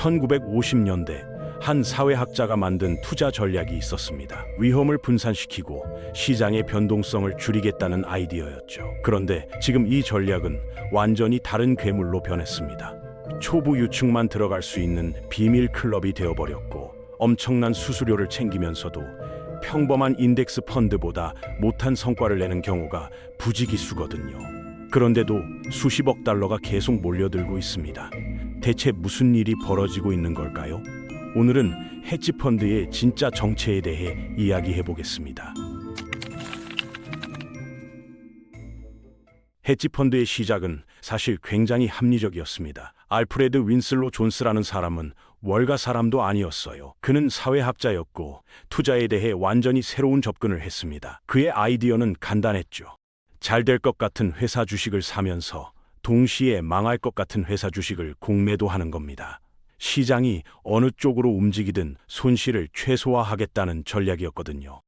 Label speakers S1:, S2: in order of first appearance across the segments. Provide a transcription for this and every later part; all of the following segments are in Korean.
S1: 1950년대 한 사회학자가 만든 투자 전략이 있었습니다. 위험을 분산시키고 시장의 변동성을 줄이겠다는 아이디어였죠. 그런데 지금 이 전략은 완전히 다른 괴물로 변했습니다. 초보 유층만 들어갈 수 있는 비밀 클럽이 되어버렸고, 엄청난 수수료를 챙기면서도 평범한 인덱스 펀드보다 못한 성과를 내는 경우가 부지기수거든요. 그런데도 수십억 달러가 계속 몰려들고 있습니다. 대체 무슨 일이 벌어지고 있는 걸까요? 오늘은 헤지펀드의 진짜 정체에 대해 이야기해 보겠습니다. 헤지펀드의 시작은 사실 굉장히 합리적이었습니다. 알프레드 윈슬로 존스라는 사람은 월가 사람도 아니었어요. 그는 사회학자였고 투자에 대해 완전히 새로운 접근을 했습니다. 그의 아이디어는 간단했죠. 잘 될 것 같은 회사 주식을 사면서 동시에 망할 것 같은 회사 주식을 공매도하는 겁니다. 시장이 어느 쪽으로 움직이든 손실을 최소화하겠다는 전략이었거든요.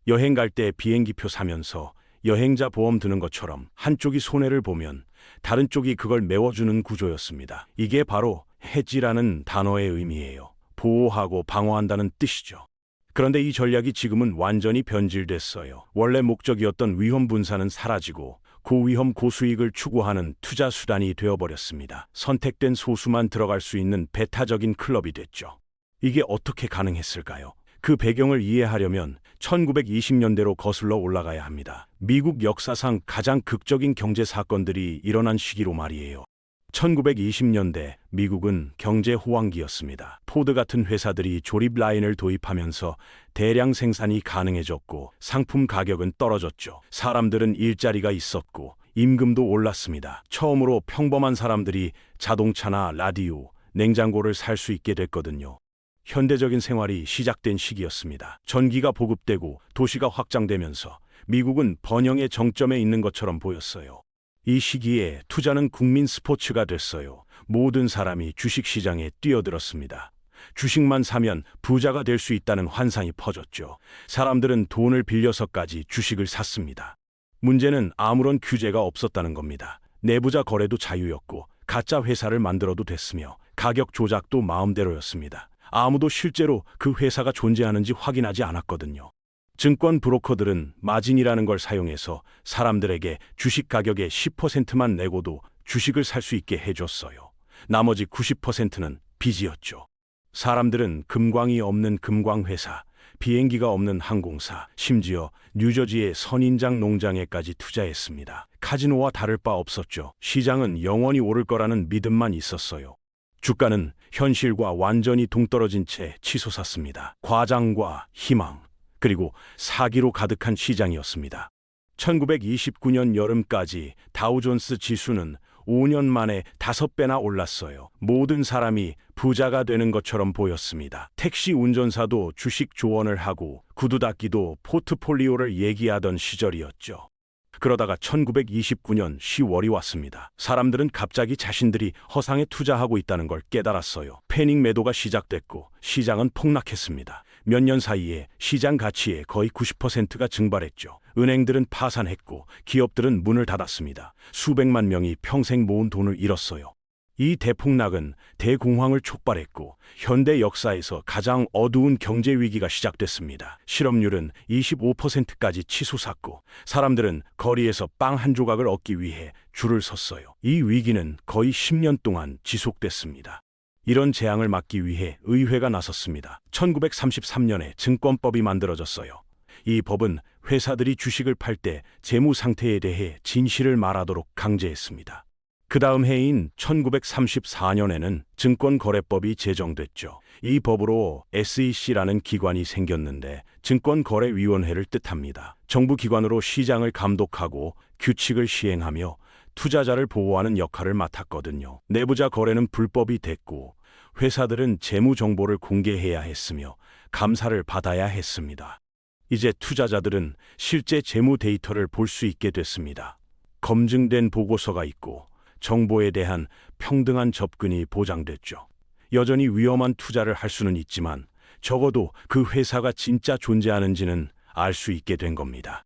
S1: 여행 갈 때 비행기표 사면서 여행자 보험 드는 것처럼 한쪽이 손해를 보면 다른 쪽이 그걸 메워주는 구조였습니다. 이게 바로 헤지라는 단어의 의미예요. 보호하고 방어한다는 뜻이죠. 그런데 이 전략이 지금은 완전히 변질됐어요. 원래 목적이었던 위험 분산은 사라지고 고위험 고수익을 추구하는 투자 수단이 되어버렸습니다. 선택된 소수만 들어갈 수 있는 배타적인 클럽이 됐죠. 이게 어떻게 가능했을까요? 그 배경을 이해하려면 1920년대로 거슬러 올라가야 합니다. 미국 역사상 가장 극적인 경제 사건들이 일어난 시기로 말이에요. 1920년대 미국은 경제 호황기였습니다. 포드 같은 회사들이 조립 라인을 도입하면서 대량 생산이 가능해졌고 상품 가격은 떨어졌죠. 사람들은 일자리가 있었고 임금도 올랐습니다. 처음으로 평범한 사람들이 자동차나 라디오, 냉장고를 살 수 있게 됐거든요. 현대적인 생활이 시작된 시기였습니다. 전기가 보급되고 도시가 확장되면서 미국은 번영의 정점에 있는 것처럼 보였어요. 이 시기에 투자는 국민 스포츠가 됐어요. 모든 사람이 주식시장에 뛰어들었습니다. 주식만 사면 부자가 될 수 있다는 환상이 퍼졌죠. 사람들은 돈을 빌려서까지 주식을 샀습니다. 문제는 아무런 규제가 없었다는 겁니다. 내부자 거래도 자유였고 가짜 회사를 만들어도 됐으며 가격 조작도 마음대로였습니다. 아무도 실제로 그 회사가 존재하는지 확인하지 않았거든요. 증권 브로커들은 마진이라는 걸 사용해서 사람들에게 주식 가격의 10%만 내고도 주식을 살 수 있게 해줬어요. 나머지 90%는 빚이었죠. 사람들은 금광이 없는 금광회사, 비행기가 없는 항공사, 심지어 뉴저지의 선인장 농장에까지 투자했습니다. 카지노와 다를 바 없었죠. 시장은 영원히 오를 거라는 믿음만 있었어요. 주가는 현실과 완전히 동떨어진 채 치솟았습니다. 과장과 희망, 그리고 사기로 가득한 시장이었습니다. 1929년 여름까지 다우존스 지수는 5년 만에 5배나 올랐어요. 모든 사람이 부자가 되는 것처럼 보였습니다. 택시 운전사도 주식 조언을 하고 구두 닦기도 포트폴리오를 얘기하던 시절이었죠. 그러다가 1929년 10월이 왔습니다. 사람들은 갑자기 자신들이 허상에 투자하고 있다는 걸 깨달았어요. 패닉 매도가 시작됐고 시장은 폭락했습니다. 몇 년 사이에 시장 가치의 거의 90%가 증발했죠. 은행들은 파산했고 기업들은 문을 닫았습니다. 수백만 명이 평생 모은 돈을 잃었어요. 이 대폭락은 대공황을 촉발했고 현대 역사에서 가장 어두운 경제 위기가 시작됐습니다. 실업률은 25%까지 치솟았고 사람들은 거리에서 빵 한 조각을 얻기 위해 줄을 섰어요. 이 위기는 거의 10년 동안 지속됐습니다. 이런 재앙을 막기 위해 의회가 나섰습니다. 1933년에 증권법이 만들어졌어요. 이 법은 회사들이 주식을 팔 때 재무 상태에 대해 진실을 말하도록 강제했습니다. 그 다음 해인 1934년에는 증권거래법이 제정됐죠. 이 법으로 SEC라는 기관이 생겼는데 증권거래위원회를 뜻합니다. 정부 기관으로 시장을 감독하고 규칙을 시행하며 투자자를 보호하는 역할을 맡았거든요. 내부자 거래는 불법이 됐고 회사들은 재무 정보를 공개해야 했으며 감사를 받아야 했습니다. 이제 투자자들은 실제 재무 데이터를 볼 수 있게 됐습니다. 검증된 보고서가 있고 정보에 대한 평등한 접근이 보장됐죠. 여전히 위험한 투자를 할 수는 있지만 적어도 그 회사가 진짜 존재하는지는 알 수 있게 된 겁니다.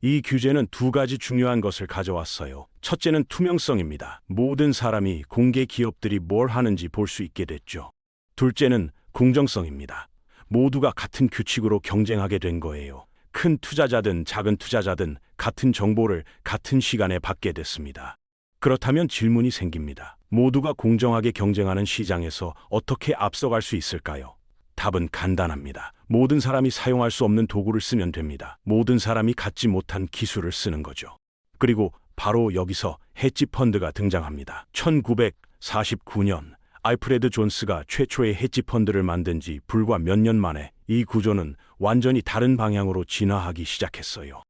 S1: 이 규제는 두 가지 중요한 것을 가져왔어요. 첫째는 투명성입니다. 모든 사람이 공개 기업들이 뭘 하는지 볼 수 있게 됐죠. 둘째는 공정성입니다. 모두가 같은 규칙으로 경쟁하게 된 거예요. 큰 투자자든 작은 투자자든 같은 정보를 같은 시간에 받게 됐습니다. 그렇다면 질문이 생깁니다. 모두가 공정하게 경쟁하는 시장에서 어떻게 앞서갈 수 있을까요? 답은 간단합니다. 모든 사람이 사용할 수 없는 도구를 쓰면 됩니다. 모든 사람이 갖지 못한 기술을 쓰는 거죠. 그리고 바로 여기서 헤지 펀드가 등장합니다. 1949년 알프레드 존스가 최초의 헤지 펀드를 만든 지 불과 몇 년 만에 이 구조는 완전히 다른 방향으로 진화하기 시작했어요.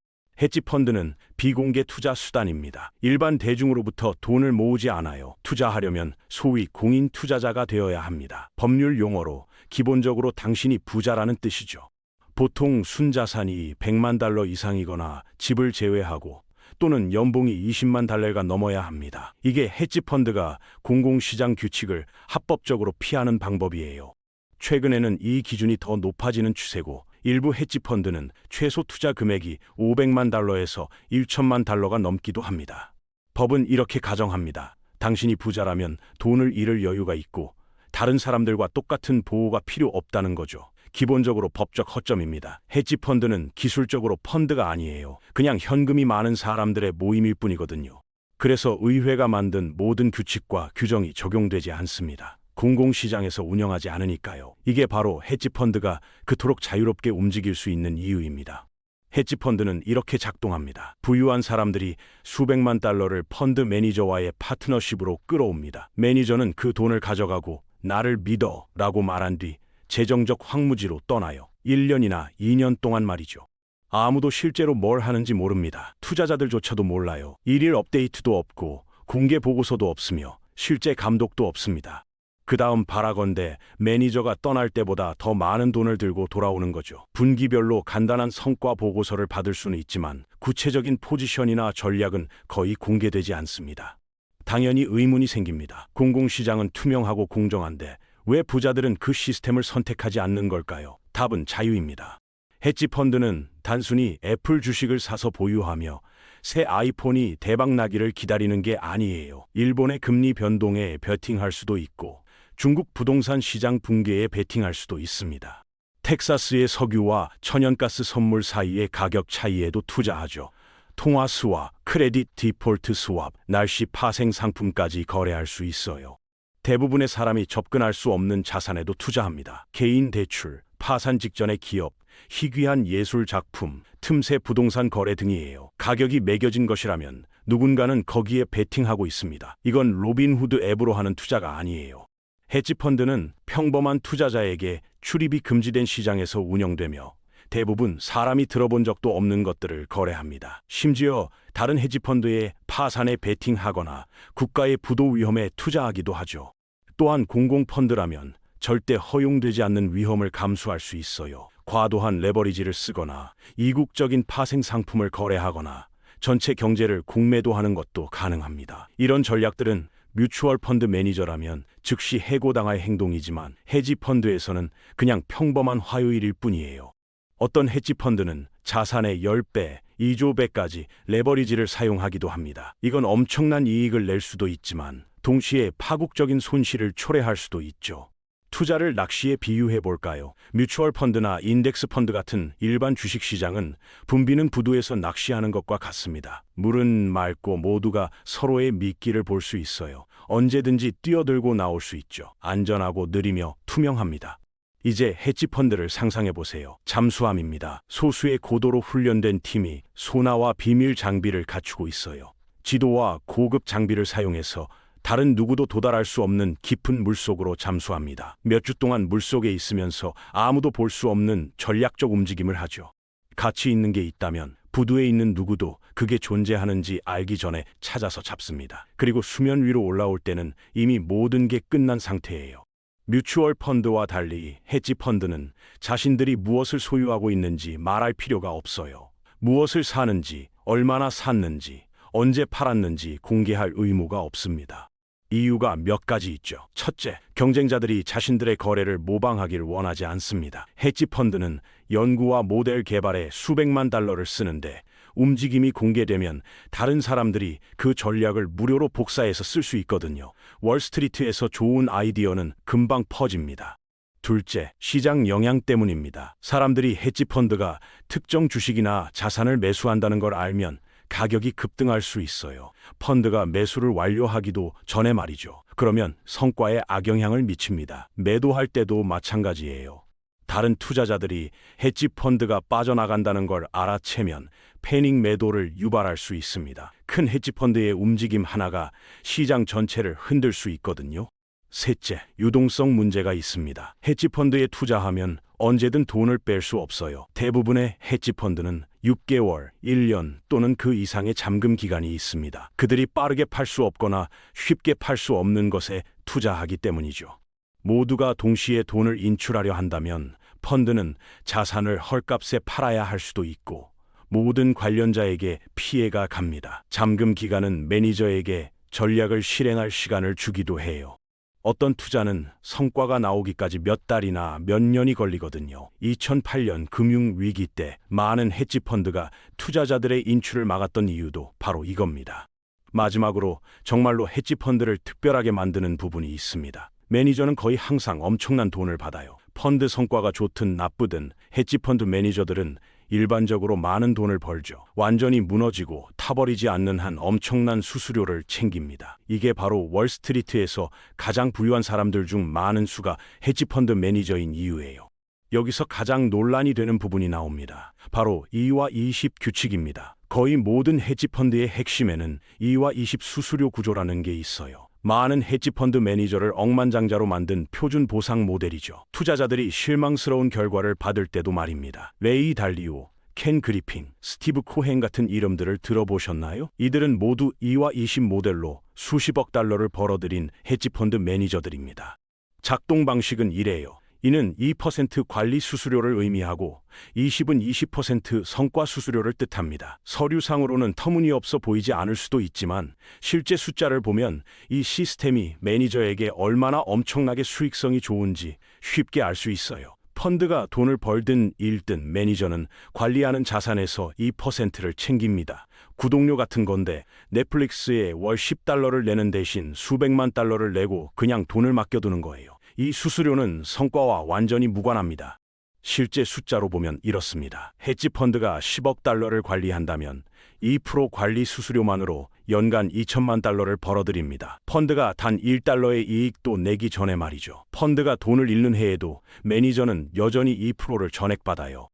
S1: 헤지 펀드는 비공개 투자 수단입니다. 일반 대중으로부터 돈을 모으지 않아요. 투자하려면 소위 공인 투자자가 되어야 합니다. 법률 용어로 기본적으로 당신이 부자라는 뜻이죠. 보통 순자산이 100만 달러 이상이거나 집을 제외하고 또는 연봉이 20만 달러가 넘어야 합니다. 이게 헤지 펀드가 공공시장 규칙을 합법적으로 피하는 방법이에요. 최근에는 이 기준이 더 높아지는 추세고 일부 헤지 펀드는 최소 투자 금액이 500만 달러에서 1천만 달러가 넘기도 합니다. 법은 이렇게 가정합니다. 당신이 부자라면 돈을 잃을 여유가 있고 다른 사람들과 똑같은 보호가 필요 없다는 거죠. 기본적으로 법적 허점입니다. 헤지 펀드는 기술적으로 펀드가 아니에요. 그냥 현금이 많은 사람들의 모임일 뿐이거든요. 그래서 의회가 만든 모든 규칙과 규정이 적용되지 않습니다. 공공시장에서 운영하지 않으니까요. 이게 바로 헤지 펀드가 그토록 자유롭게 움직일 수 있는 이유입니다. 헤지 펀드는 이렇게 작동합니다. 부유한 사람들이 수백만 달러를 펀드 매니저와의 파트너십으로 끌어옵니다. 매니저는 그 돈을 가져가고 나를 믿어 라고 말한 뒤 재정적 황무지로 떠나요. 1년이나 2년 동안 말이죠. 아무도 실제로 뭘 하는지 모릅니다. 투자자들조차도 몰라요. 일일 업데이트도 없고 공개 보고서도 없으며 실제 감독도 없습니다. 그 다음 바라건대 매니저가 떠날 때보다 더 많은 돈을 들고 돌아오는 거죠. 분기별로 간단한 성과 보고서를 받을 수는 있지만 구체적인 포지션이나 전략은 거의 공개되지 않습니다. 당연히 의문이 생깁니다. 공공시장은 투명하고 공정한데 왜 부자들은 그 시스템을 선택하지 않는 걸까요? 답은 자유입니다. 헤지 펀드는 단순히 애플 주식을 사서 보유하며 새 아이폰이 대박나기를 기다리는 게 아니에요. 일본의 금리 변동에 베팅할 수도 있고 중국 부동산 시장 붕괴에 베팅할 수도 있습니다. 텍사스의 석유와 천연가스 선물 사이의 가격 차이에도 투자하죠. 통화 스왑, 크레딧 디폴트 스왑, 날씨 파생 상품까지 거래할 수 있어요. 대부분의 사람이 접근할 수 없는 자산에도 투자합니다. 개인 대출, 파산 직전의 기업, 희귀한 예술 작품, 틈새 부동산 거래 등이에요. 가격이 매겨진 것이라면 누군가는 거기에 베팅하고 있습니다. 이건 로빈후드 앱으로 하는 투자가 아니에요. 헤지 펀드는 평범한 투자자에게 출입이 금지된 시장에서 운영되며 대부분 사람이 들어본 적도 없는 것들을 거래합니다. 심지어 다른 헤지 펀드의 파산에 베팅하거나 국가의 부도 위험에 투자하기도 하죠. 또한 공공펀드라면 절대 허용되지 않는 위험을 감수할 수 있어요. 과도한 레버리지를 쓰거나 이국적인 파생 상품을 거래하거나 전체 경제를 공매도하는 것도 가능합니다. 이런 전략들은 뮤추얼 펀드 매니저라면 즉시 해고당할 행동이지만 헤지 펀드에서는 그냥 평범한 화요일일 뿐이에요. 어떤 헤지 펀드는 자산의 10배, 2조 배까지 레버리지를 사용하기도 합니다. 이건 엄청난 이익을 낼 수도 있지만 동시에 파국적인 손실을 초래할 수도 있죠. 투자를 낚시에 비유해 볼까요? 뮤추얼 펀드나 인덱스 펀드 같은 일반 주식 시장은 붐비는 부두에서 낚시하는 것과 같습니다. 물은 맑고 모두가 서로의 미끼를 볼 수 있어요. 언제든지 뛰어들고 나올 수 있죠. 안전하고 느리며 투명합니다. 이제 헤지 펀드를 상상해 보세요. 잠수함입니다. 소수의 고도로 훈련된 팀이 소나와 비밀 장비를 갖추고 있어요. 지도와 고급 장비를 사용해서 다른 누구도 도달할 수 없는 깊은 물속으로 잠수합니다. 몇 주 동안 물속에 있으면서 아무도 볼 수 없는 전략적 움직임을 하죠. 가치 있는 게 있다면 부두에 있는 누구도 그게 존재하는지 알기 전에 찾아서 잡습니다. 그리고 수면 위로 올라올 때는 이미 모든 게 끝난 상태예요. 뮤추얼 펀드와 달리 헤지 펀드는 자신들이 무엇을 소유하고 있는지 말할 필요가 없어요. 무엇을 사는지, 얼마나 샀는지, 언제 팔았는지 공개할 의무가 없습니다. 이유가 몇 가지 있죠. 첫째, 경쟁자들이 자신들의 거래를 모방하길 원하지 않습니다. 헤지 펀드는 연구와 모델 개발에 수백만 달러를 쓰는데 움직임이 공개되면 다른 사람들이 그 전략을 무료로 복사해서 쓸 수 있거든요. 월스트리트에서 좋은 아이디어는 금방 퍼집니다. 둘째, 시장 영향 때문입니다. 사람들이 헤지펀드가 특정 주식이나 자산을 매수한다는 걸 알면 가격이 급등할 수 있어요. 펀드가 매수를 완료하기도 전에 말이죠. 그러면 성과에 악영향을 미칩니다. 매도할 때도 마찬가지예요. 다른 투자자들이 헤지펀드가 빠져나간다는 걸 알아채면 패닉 매도를 유발할 수 있습니다. 큰 헤지펀드의 움직임 하나가 시장 전체를 흔들 수 있거든요. 셋째, 유동성 문제가 있습니다. 헤지펀드에 투자하면 언제든 돈을 뺄 수 없어요. 대부분의 헤지펀드는 6개월, 1년 또는 그 이상의 잠금 기간이 있습니다. 그들이 빠르게 팔 수 없거나 쉽게 팔 수 없는 것에 투자하기 때문이죠. 모두가 동시에 돈을 인출하려 한다면 펀드는 자산을 헐값에 팔아야 할 수도 있고 모든 관련자에게 피해가 갑니다. 잠금 기간은 매니저에게 전략을 실행할 시간을 주기도 해요. 어떤 투자는 성과가 나오기까지 몇 달이나 몇 년이 걸리거든요. 2008년 금융위기 때 많은 헤지펀드가 투자자들의 인출을 막았던 이유도 바로 이겁니다. 마지막으로 정말로 헤지펀드를 특별하게 만드는 부분이 있습니다. 매니저는 거의 항상 엄청난 돈을 받아요. 펀드 성과가 좋든 나쁘든 헤지펀드 매니저들은 일반적으로 많은 돈을 벌죠. 완전히 무너지고 타버리지 않는 한 엄청난 수수료를 챙깁니다. 이게 바로 월스트리트에서 가장 부유한 사람들 중 많은 수가 헤지펀드 매니저인 이유예요. 여기서 가장 논란이 되는 부분이 나옵니다. 바로 2와20 규칙입니다. 거의 모든 헤지펀드의 핵심에는 2와20 수수료 구조라는 게 있어요. 많은 헤지펀드 매니저를 억만장자로 만든 표준 보상 모델이죠. 투자자들이 실망스러운 결과를 받을 때도 말입니다. 레이 달리오, 켄 그리핀, 스티브 코헨 같은 이름들을 들어보셨나요? 이들은 모두 2와20 모델로 수십억 달러를 벌어들인 헤지펀드 매니저들입니다. 작동 방식은 이래요. 이는 2% 관리 수수료를 의미하고 20은 20% 성과 수수료를 뜻합니다. 서류상으로는 터무니없어 보이지 않을 수도 있지만 실제 숫자를 보면 이 시스템이 매니저에게 얼마나 엄청나게 수익성이 좋은지 쉽게 알 수 있어요. 펀드가 돈을 벌든 잃든 매니저는 관리하는 자산에서 2%를 챙깁니다. 구독료 같은 건데 넷플릭스에 월 10달러를 내는 대신 수백만 달러를 내고 그냥 돈을 맡겨두는 거예요. 이 수수료는 성과와 완전히 무관합니다. 실제 숫자로 보면 이렇습니다. 헤지펀드가 10억 달러를 관리한다면 2% 관리 수수료만으로 연간 2천만 달러를 벌어들입니다. 펀드가 단 1달러의 이익도 내기 전에 말이죠. 펀드가 돈을 잃는 해에도 매니저는 여전히 2%를 전액받아요.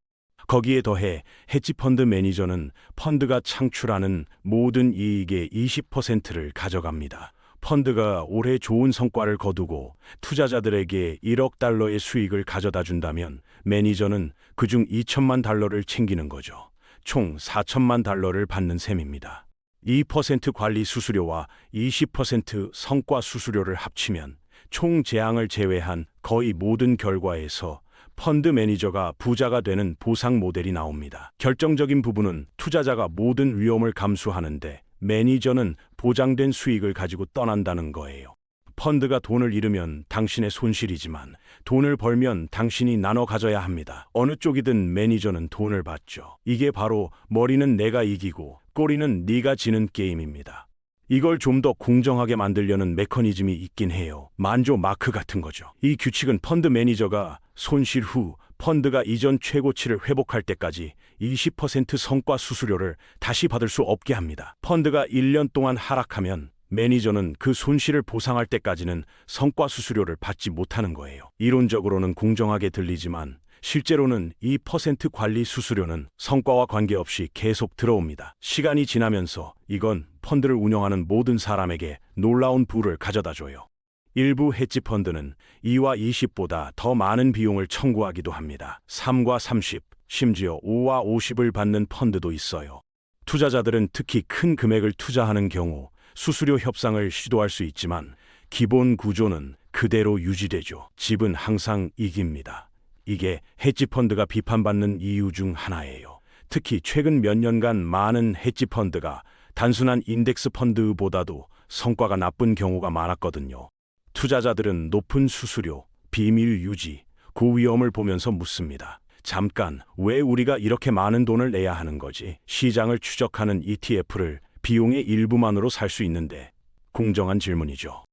S1: 거기에 더해 헤지펀드 매니저는 펀드가 창출하는 모든 이익의 20%를 가져갑니다. 펀드가 올해 좋은 성과를 거두고 투자자들에게 1억 달러의 수익을 가져다 준다면 매니저는 그중 2천만 달러를 챙기는 거죠. 총 4천만 달러를 받는 셈입니다. 2% 관리 수수료와 20% 성과 수수료를 합치면 총 재앙을 제외한 거의 모든 결과에서 펀드 매니저가 부자가 되는 보상 모델이 나옵니다. 결정적인 부분은 투자자가 모든 위험을 감수하는데 매니저는 보장된 수익을 가지고 떠난다는 거예요. 펀드가 돈을 잃으면 당신의 손실이지만 돈을 벌면 당신이 나눠 가져야 합니다. 어느 쪽이든 매니저는 돈을 받죠. 이게 바로 머리는 내가 이기고 꼬리는 네가 지는 게임입니다. 이걸 좀 더 공정하게 만들려는 메커니즘이 있긴 해요. 만조 마크 같은 거죠. 이 규칙은 펀드 매니저가 손실 후 펀드가 이전 최고치를 회복할 때까지 20% 성과 수수료를 다시 받을 수 없게 합니다. 펀드가 1년 동안 하락하면 매니저는 그 손실을 보상할 때까지는 성과 수수료를 받지 못하는 거예요. 이론적으로는 공정하게 들리지만 실제로는 2% 관리 수수료는 성과와 관계없이 계속 들어옵니다. 시간이 지나면서 이건 펀드를 운영하는 모든 사람에게 놀라운 부를 가져다 줘요. 일부 헤지펀드는 2와 20보다 더 많은 비용을 청구하기도 합니다. 3과 30, 심지어 5와 50을 받는 펀드도 있어요. 투자자들은 특히 큰 금액을 투자하는 경우 수수료 협상을 시도할 수 있지만 기본 구조는 그대로 유지되죠. 집은 항상 이깁니다. 이게 헤지펀드가 비판받는 이유 중 하나예요. 특히 최근 몇 년간 많은 헤지펀드가 단순한 인덱스 펀드보다도 성과가 나쁜 경우가 많았거든요. 투자자들은 높은 수수료, 비밀 유지, 고위험을 보면서 묻습니다. 잠깐, 왜 우리가 이렇게 많은 돈을 내야 하는 거지? 시장을 추적하는 ETF를 비용의 일부만으로 살 수 있는데 공정한 질문이죠.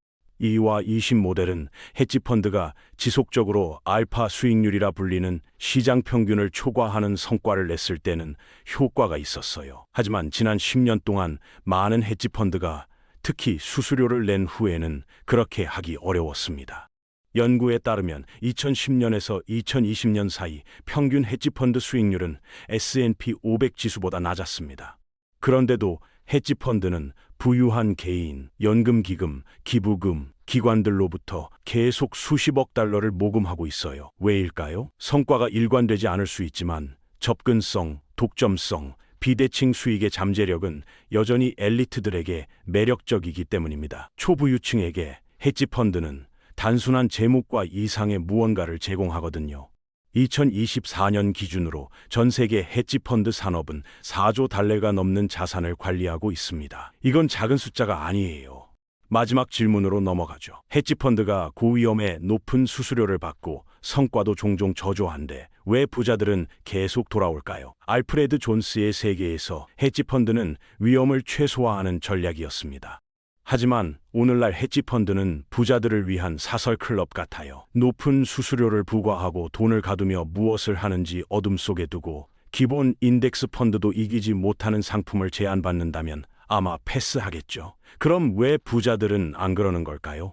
S1: 2와 20 모델은 헤지펀드가 지속적으로 알파 수익률이라 불리는 시장 평균을 초과하는 성과를 냈을 때는 효과가 있었어요. 하지만 지난 10년 동안 많은 헤지펀드가 특히 수수료를 낸 후에는 그렇게 하기 어려웠습니다. 연구에 따르면 2010년에서 2020년 사이 평균 헤지펀드 수익률은 S&P 500 지수보다 낮았습니다. 그런데도 헤지펀드는 부유한 개인, 연금기금, 기부금, 기관들로부터 계속 수십억 달러를 모금하고 있어요. 왜일까요? 성과가 일관되지 않을 수 있지만 접근성, 독점성, 비대칭 수익의 잠재력은 여전히 엘리트들에게 매력적이기 때문입니다. 초부 유층에게 헤지펀드는 단순한 재무과 이상의 무언가를 제공하거든요. 2024년 기준으로 전 세계 헤지펀드 산업은 4조 달러가 넘는 자산을 관리하고 있습니다. 이건 작은 숫자가 아니에요. 마지막 질문으로 넘어가죠. 헤지펀드가 고위험에 높은 수수료를 받고 성과도 종종 저조한데 왜 부자들은 계속 돌아올까요? 알프레드 존스의 세계에서 헤지펀드는 위험을 최소화하는 전략이었습니다. 하지만 오늘날 헤지펀드는 부자들을 위한 사설 클럽 같아요. 높은 수수료를 부과하고 돈을 가두며 무엇을 하는지 어둠 속에 두고 기본 인덱스 펀드도 이기지 못하는 상품을 제안받는다면 아마 패스하겠죠. 그럼 왜 부자들은 안 그러는 걸까요?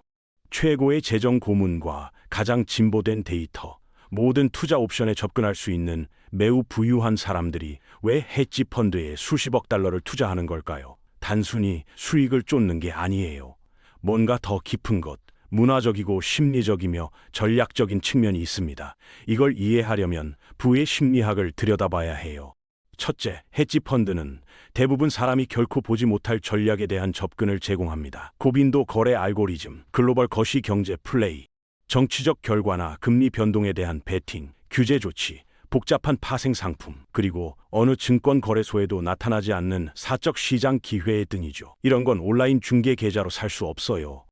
S1: 최고의 재정 고문과 가장 진보된 데이터, 모든 투자 옵션에 접근할 수 있는 매우 부유한 사람들이 왜 헤지펀드에 수십억 달러를 투자하는 걸까요? 단순히 수익을 쫓는 게 아니에요. 뭔가 더 깊은 것, 문화적이고 심리적이며 전략적인 측면이 있습니다. 이걸 이해하려면 부의 심리학을 들여다봐야 해요. 첫째, 헤지펀드는 대부분 사람이 결코 보지 못할 전략에 대한 접근을 제공합니다. 고빈도 거래 알고리즘, 글로벌 거시 경제 플레이, 정치적 결과나 금리 변동에 대한 베팅, 규제 조치, 복잡한 파생 상품, 그리고 어느 증권 거래소에도 나타나지 않는 사적 시장 기회 등이죠. 이런 건 온라인 중개 계좌로 살 수 없어요.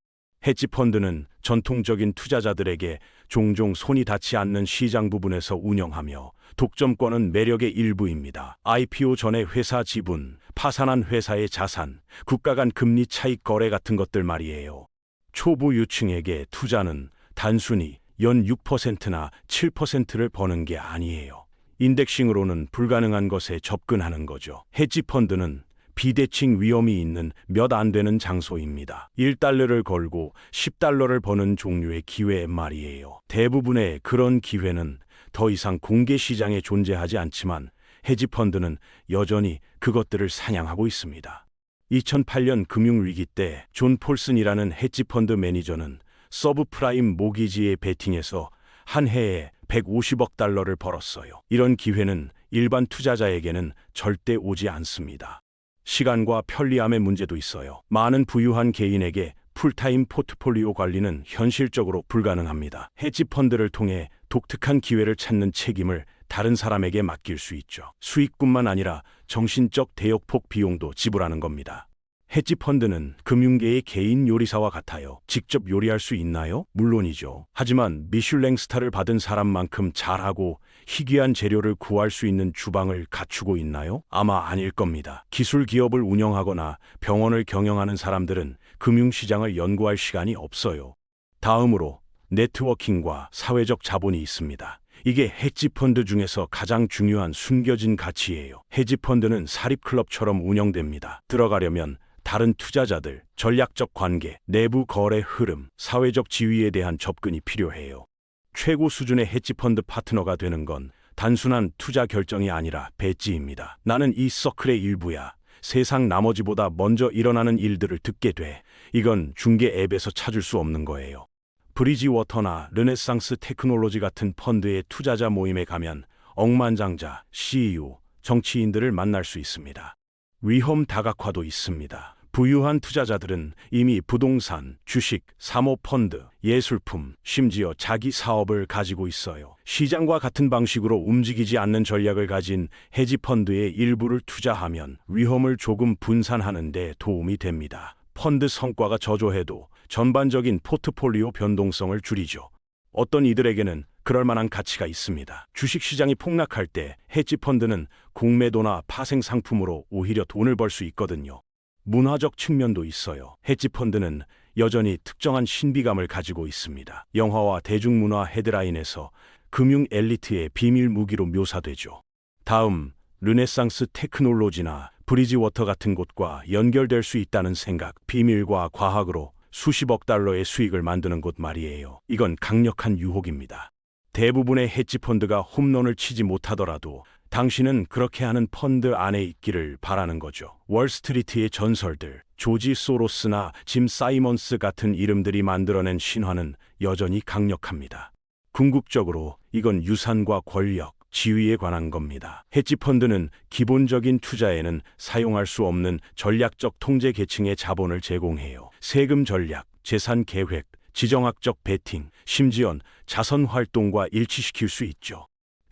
S1: 헤지펀드는 전통적인 투자자들에게 종종 손이 닿지 않는 시장 부분에서 운영하며 독점권은 매력의 일부입니다. IPO 전에 회사 지분, 파산한 회사의 자산, 국가 간 금리 차익 거래 같은 것들 말이에요. 초부 유층에게 투자는 단순히 연 6%나 7%를 버는 게 아니에요. 인덱싱으로는 불가능한 것에 접근하는 거죠. 헤지펀드는 비대칭 위험이 있는 몇 안 되는 장소입니다. 1달러를 걸고 10달러를 버는 종류의 기회 말이에요. 대부분의 그런 기회는 더 이상 공개 시장에 존재하지 않지만 헤지펀드는 여전히 그것들을 사냥하고 있습니다. 2008년 금융위기 때 존 폴슨이라는 헤지펀드 매니저는 서브프라임 모기지에 베팅해서 한 해에 150억 달러를 벌었어요. 이런 기회는 일반 투자자에게는 절대 오지 않습니다. 시간과 편리함의 문제도 있어요. 많은 부유한 개인에게 풀타임 포트폴리오 관리는 현실적으로 불가능합니다. 헤지펀드를 통해 독특한 기회를 찾는 책임을 다른 사람에게 맡길 수 있죠. 수익뿐만 아니라 정신적 대역폭 비용도 지불하는 겁니다. 헤지펀드는 금융계의 개인 요리사와 같아요. 직접 요리할 수 있나요? 물론이죠. 하지만 미슐랭 스타를 받은 사람만큼 잘하고 희귀한 재료를 구할 수 있는 주방을 갖추고 있나요? 아마 아닐 겁니다. 기술 기업을 운영하거나 병원을 경영하는 사람들은 금융시장을 연구할 시간이 없어요. 다음으로 네트워킹과 사회적 자본이 있습니다. 이게 헤지펀드 중에서 가장 중요한 숨겨진 가치예요. 헤지펀드는 사립클럽처럼 운영됩니다. 들어가려면 다른 투자자들, 전략적 관계, 내부 거래 흐름, 사회적 지위에 대한 접근이 필요해요. 최고 수준의 헤지펀드 파트너가 되는 건 단순한 투자 결정이 아니라 배지입니다. 나는 이 서클의 일부야. 세상 나머지보다 먼저 일어나는 일들을 듣게 돼. 이건 중개 앱에서 찾을 수 없는 거예요. 브리지워터나 르네상스 테크놀로지 같은 펀드의 투자자 모임에 가면 억만장자, CEO, 정치인들을 만날 수 있습니다. 위험 다각화도 있습니다. 부유한 투자자들은 이미 부동산, 주식, 사모펀드, 예술품, 심지어 자기 사업을 가지고 있어요. 시장과 같은 방식으로 움직이지 않는 전략을 가진 헤지펀드의 일부를 투자하면 위험을 조금 분산하는 데 도움이 됩니다. 펀드 성과가 저조해도 전반적인 포트폴리오 변동성을 줄이죠. 어떤 이들에게는 그럴 만한 가치가 있습니다. 주식시장이 폭락할 때 헤지펀드는 공매도나 파생 상품으로 오히려 돈을 벌 수 있거든요. 문화적 측면도 있어요. 헤지펀드는 여전히 특정한 신비감을 가지고 있습니다. 영화와 대중문화 헤드라인에서 금융 엘리트의 비밀 무기로 묘사되죠. 다음, 르네상스 테크놀로지나 브리지워터 같은 곳과 연결될 수 있다는 생각, 비밀과 과학으로 수십억 달러의 수익을 만드는 곳 말이에요. 이건 강력한 유혹입니다. 대부분의 헤지펀드가 홈런을 치지 못하더라도 당신은 그렇게 하는 펀드 안에 있기를 바라는 거죠. 월스트리트의 전설들, 조지 소로스나 짐 사이먼스 같은 이름들이 만들어낸 신화는 여전히 강력합니다. 궁극적으로 이건 유산과 권력, 지위에 관한 겁니다. 헤지펀드는 기본적인 투자에는 사용할 수 없는 전략적 통제 계층의 자본을 제공해요. 세금 전략, 재산 계획, 지정학적 베팅, 심지어는 자선 활동과 일치시킬 수 있죠.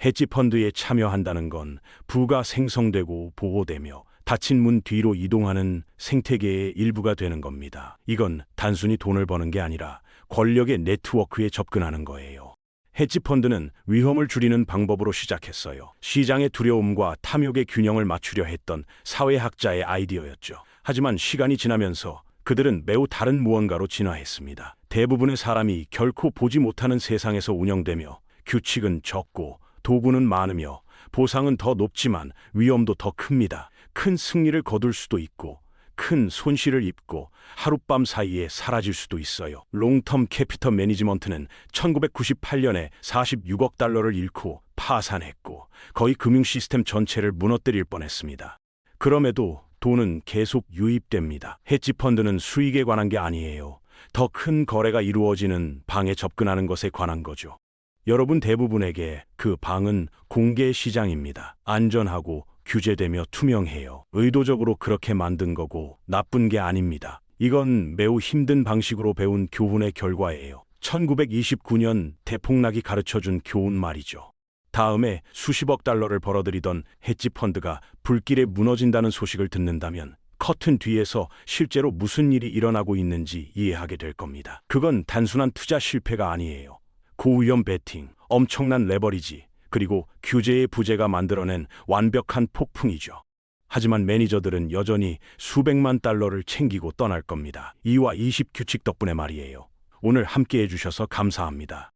S1: 헤지펀드에 참여한다는 건 부가 생성되고 보호되며 닫힌 문 뒤로 이동하는 생태계의 일부가 되는 겁니다. 이건 단순히 돈을 버는 게 아니라 권력의 네트워크에 접근하는 거예요. 헤지펀드는 위험을 줄이는 방법으로 시작했어요. 시장의 두려움과 탐욕의 균형을 맞추려 했던 사회학자의 아이디어였죠. 하지만 시간이 지나면서 그들은 매우 다른 무언가로 진화했습니다. 대부분의 사람이 결코 보지 못하는 세상에서 운영되며 규칙은 적고 도구는 많으며 보상은 더 높지만 위험도 더 큽니다. 큰 승리를 거둘 수도 있고 큰 손실을 입고 하룻밤 사이에 사라질 수도 있어요. 롱텀 캐피터 매니지먼트는 1998년에 46억 달러를 잃고 파산했고 거의 금융 시스템 전체를 무너뜨릴 뻔했습니다. 그럼에도 돈은 계속 유입됩니다. 헤지펀드는 수익에 관한 게 아니에요. 더 큰 거래가 이루어지는 방에 접근하는 것에 관한 거죠. 여러분 대부분에게 그 방은 공개 시장입니다. 안전하고 규제되며 투명해요. 의도적으로 그렇게 만든 거고 나쁜 게 아닙니다. 이건 매우 힘든 방식으로 배운 교훈의 결과예요. 1929년 대폭락이 가르쳐준 교훈 말이죠. 다음에 수십억 달러를 벌어들이던 헤지펀드가 불길에 무너진다는 소식을 듣는다면 커튼 뒤에서 실제로 무슨 일이 일어나고 있는지 이해하게 될 겁니다. 그건 단순한 투자 실패가 아니에요. 고위험 베팅, 엄청난 레버리지, 그리고 규제의 부재가 만들어낸 완벽한 폭풍이죠. 하지만 매니저들은 여전히 수백만 달러를 챙기고 떠날 겁니다. 2와 20 규칙 덕분에 말이에요. 오늘 함께 해주셔서 감사합니다.